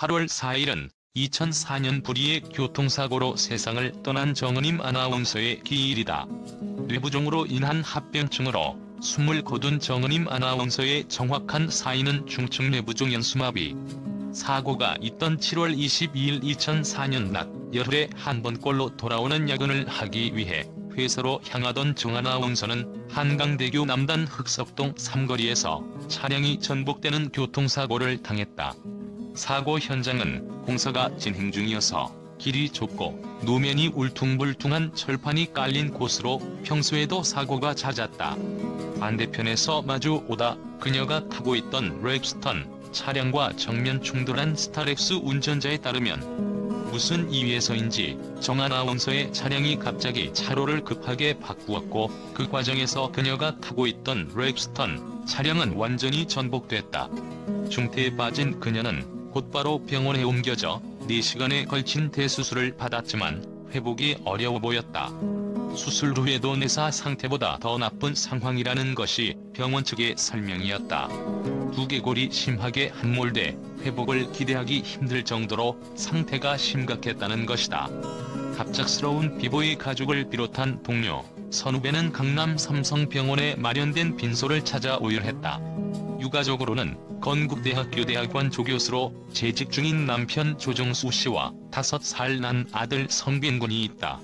8월 4일은 2004년 불의의 교통사고로 세상을 떠난 정은임 아나운서의 기일이다. 뇌부종으로 인한 합병증으로 숨을 거둔 정은임 아나운서의 정확한 사인은 중증 뇌부종 연수마비. 사고가 있던 7월 22일 2004년 낮 열흘에 한 번꼴로 돌아오는 야근을 하기 위해 회사로 향하던 정 아나운서는 한강대교 남단 흑석동 삼거리에서 차량이 전복되는 교통사고를 당했다. 사고 현장은 공사가 진행 중이어서 길이 좁고 노면이 울퉁불퉁한 철판이 깔린 곳으로 평소에도 사고가 잦았다. 반대편에서 마주 오다 그녀가 타고 있던 렉스턴 차량과 정면 충돌한 스타렉스 운전자에 따르면 무슨 이유에서인지 정 아나운서의 차량이 갑자기 차로를 급하게 바꾸었고 그 과정에서 그녀가 타고 있던 렉스턴 차량은 완전히 전복됐다. 중태에 빠진 그녀는 곧바로 병원에 옮겨져 4시간에 걸친 대수술을 받았지만 회복이 어려워 보였다. 수술 후에도 내사 상태보다 더 나쁜 상황이라는 것이 병원 측의 설명이었다. 두개골이 심하게 함몰돼 회복을 기대하기 힘들 정도로 상태가 심각했다는 것이다. 갑작스러운 비보의 가족을 비롯한 동료, 선후배는 강남 삼성병원에 마련된 빈소를 찾아 오열했다. 유가족으로는 건국대학교 대학원 조교수로 재직 중인 남편 조정수 씨와 5살 난 아들 성빈군이 있다.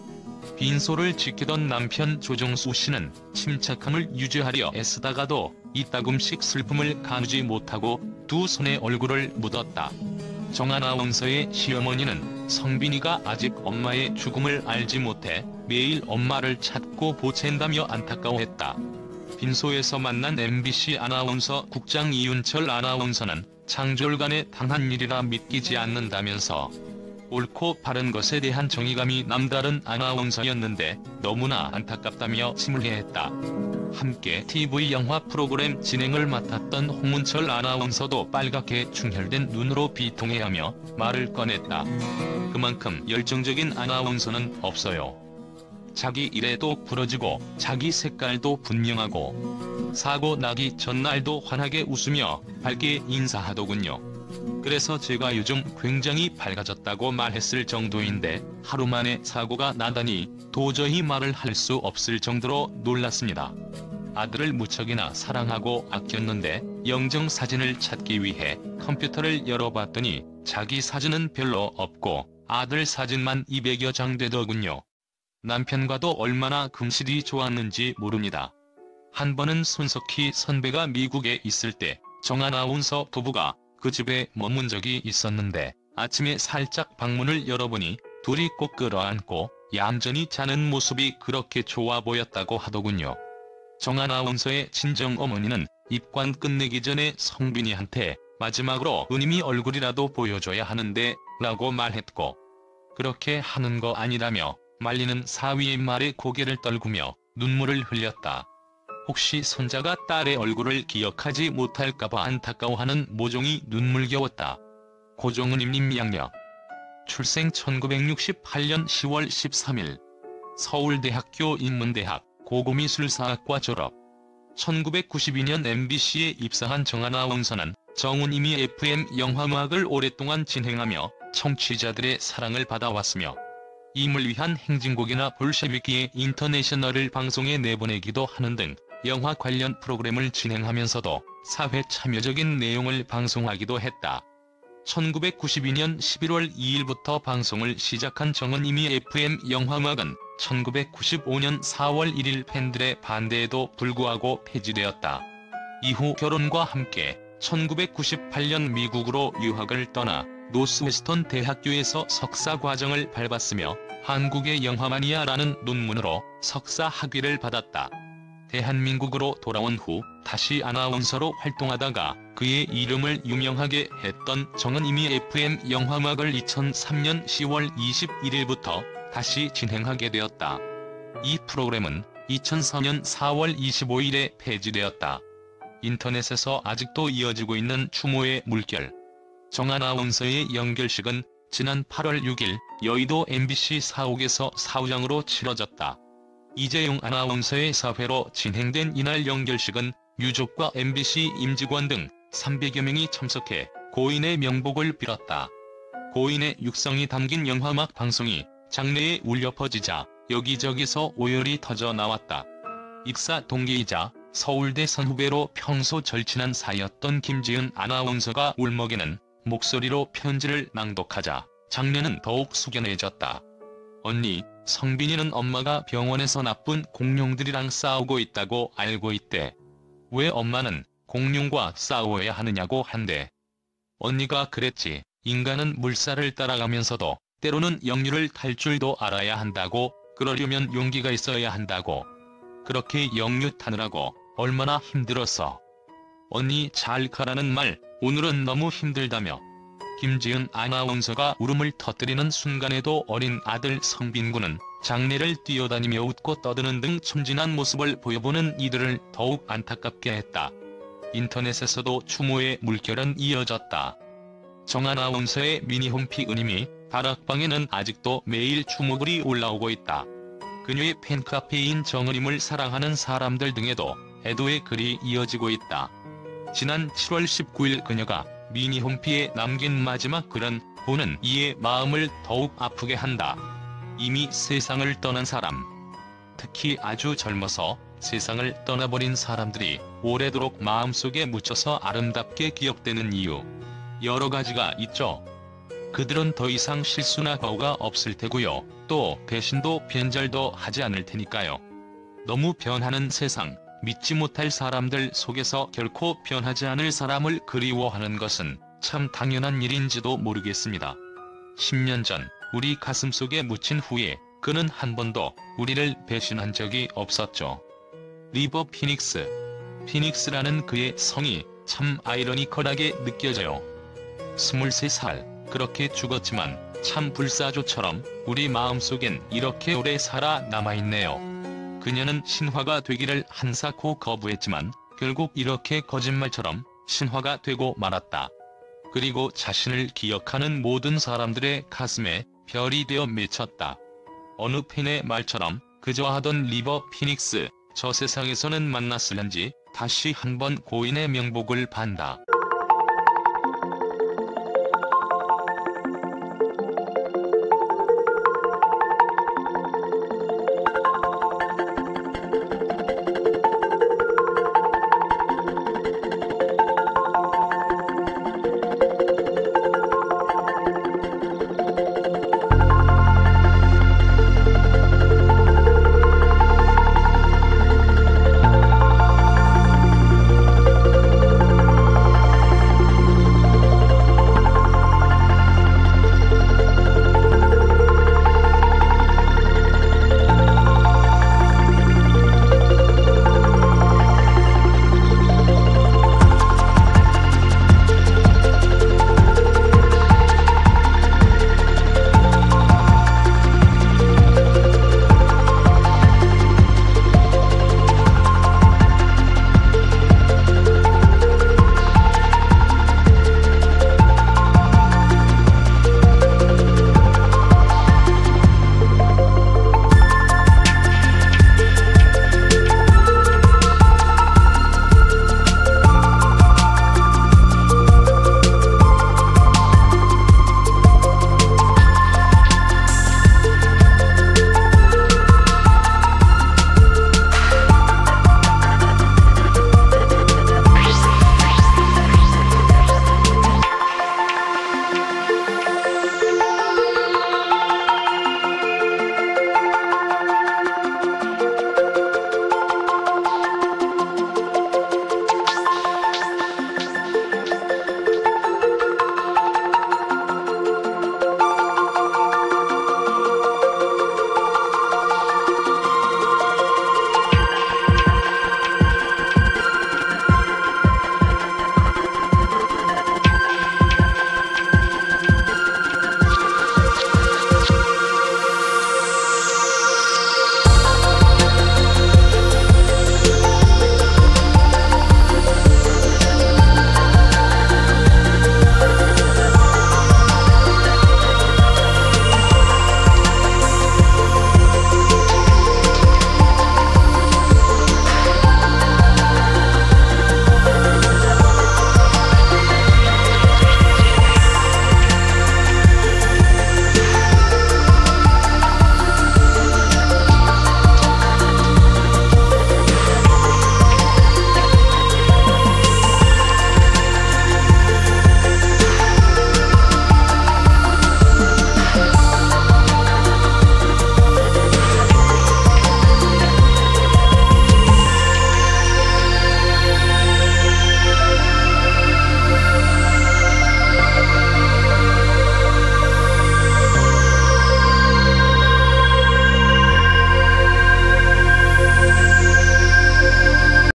빈소를 지키던 남편 조정수 씨는 침착함을 유지하려 애쓰다가도 이따금씩 슬픔을 가누지 못하고 두 손에 얼굴을 묻었다. 정 아나운서의 시어머니는 성빈이가 아직 엄마의 죽음을 알지 못해 매일 엄마를 찾고 보챈다며 안타까워했다. 빈소에서 만난 MBC 아나운서 국장 이윤철 아나운서는 창졸간에 당한 일이라 믿기지 않는다면서 옳고 바른 것에 대한 정의감이 남다른 아나운서였는데 너무나 안타깝다며 침울해했다. 함께 TV 영화 프로그램 진행을 맡았던 홍은철 아나운서도 빨갛게 충혈된 눈으로 비통해하며 말을 꺼냈다. 그만큼 열정적인 아나운서는 없어요. 자기 일에도 부러지고 자기 색깔도 분명하고 사고 나기 전날도 환하게 웃으며 밝게 인사하더군요. 그래서 제가 요즘 굉장히 밝아졌다고 말했을 정도인데 하루 만에 사고가 나다니 도저히 말을 할 수 없을 정도로 놀랐습니다. 아들을 무척이나 사랑하고 아꼈는데 영정사진을 찾기 위해 컴퓨터를 열어봤더니 자기 사진은 별로 없고 아들 사진만 200여 장 되더군요. 남편과도 얼마나 금실이 좋았는지 모릅니다. 한 번은 손석희 선배가 미국에 있을 때 정 아나운서 부부가 그 집에 머문 적이 있었는데 아침에 살짝 방문을 열어보니 둘이 꼭 끌어안고 얌전히 자는 모습이 그렇게 좋아 보였다고 하더군요. 정 아나운서의 친정어머니는 입관 끝내기 전에 성빈이한테 마지막으로 누님이 얼굴이라도 보여줘야 하는데 라고 말했고 그렇게 하는 거 아니라며 말리는 사위의 말에 고개를 떨구며 눈물을 흘렸다. 혹시 손자가 딸의 얼굴을 기억하지 못할까봐 안타까워하는 모종이 눈물겨웠다. 고정은임님 양력. 출생 1968년 10월 13일. 서울대학교 인문대학 고고미술사학과 졸업. 1992년 MBC에 입사한 정 아나운서는 정은임이 FM 영화음악을 오랫동안 진행하며 청취자들의 사랑을 받아왔으며 임을 위한 행진곡이나 볼셰비키의 인터내셔널을 방송에 내보내기도 하는 등 영화 관련 프로그램을 진행하면서도 사회 참여적인 내용을 방송하기도 했다. 1992년 11월 2일부터 방송을 시작한 정은임이 FM 영화음악은 1995년 4월 1일 팬들의 반대에도 불구하고 폐지되었다. 이후 결혼과 함께 1998년 미국으로 유학을 떠나 노스웨스턴 대학교에서 석사 과정을 밟았으며 한국의 영화마니아라는 논문으로 석사 학위를 받았다. 대한민국으로 돌아온 후 다시 아나운서로 활동하다가 그의 이름을 유명하게 했던 정은임이 FM 영화음악을 2003년 10월 21일부터 다시 진행하게 되었다. 이 프로그램은 2004년 4월 25일에 폐지되었다. 인터넷에서 아직도 이어지고 있는 추모의 물결. 정 아나운서의 연결식은 지난 8월 6일 여의도 MBC 사옥에서 사후장으로 치러졌다. 이재용 아나운서의 사회로 진행된 이날 연결식은 유족과 MBC 임직원 등 300여 명이 참석해 고인의 명복을 빌었다. 고인의 육성이 담긴 영화음악 방송이 장래에 울려 퍼지자 여기저기서 오열이 터져 나왔다. 입사 동기이자 서울대 선후배로 평소 절친한 사이였던 김지은 아나운서가 울먹이는 목소리로 편지를 낭독하자 장르는 더욱 숙연해졌다. 언니, 성빈이는 엄마가 병원에서 나쁜 공룡들이랑 싸우고 있다고 알고 있대. 왜 엄마는 공룡과 싸워야 하느냐고 한대. 언니가 그랬지. 인간은 물살을 따라가면서도 때로는 역류를 탈 줄도 알아야 한다고, 그러려면 용기가 있어야 한다고. 그렇게 역류 타느라고 얼마나 힘들었어. 언니 잘 가라는 말, 오늘은 너무 힘들다며. 김지은 아나운서가 울음을 터뜨리는 순간에도 어린 아들 성빈군은 장례를 뛰어다니며 웃고 떠드는 등 천진한 모습을 보여보는 이들을 더욱 안타깝게 했다. 인터넷에서도 추모의 물결은 이어졌다. 정 아나운서의 미니홈피 은임이 다락방에는 아직도 매일 추모글이 올라오고 있다. 그녀의 팬카페인 정은임을 사랑하는 사람들 등에도 애도의 글이 이어지고 있다. 지난 7월 19일 그녀가 미니홈피에 남긴 마지막 글은 보는 이의 마음을 더욱 아프게 한다. 이미 세상을 떠난 사람, 특히 아주 젊어서 세상을 떠나버린 사람들이 오래도록 마음속에 묻혀서 아름답게 기억되는 이유, 여러 가지가 있죠. 그들은 더 이상 실수나 거우가 없을 테고요. 또 배신도 변절도 하지 않을 테니까요. 너무 변하는 세상, 믿지 못할 사람들 속에서 결코 변하지 않을 사람을 그리워하는 것은 참 당연한 일인지도 모르겠습니다. 10년 전 우리 가슴속에 묻힌 후에 그는 한 번도 우리를 배신한 적이 없었죠. 리버 피닉스. 피닉스라는 그의 성이 참 아이러니컬하게 느껴져요. 23살, 그렇게 죽었지만 참 불사조처럼 우리 마음속엔 이렇게 오래 살아 남아있네요. 그녀는 신화가 되기를 한사코 거부했지만 결국 이렇게 거짓말처럼 신화가 되고 말았다. 그리고 자신을 기억하는 모든 사람들의 가슴에 별이 되어 맺혔다. 어느 팬의 말처럼 그저 하던 리버 피닉스, 저 세상에서는 만났을런지 다시 한번 고인의 명복을 반다.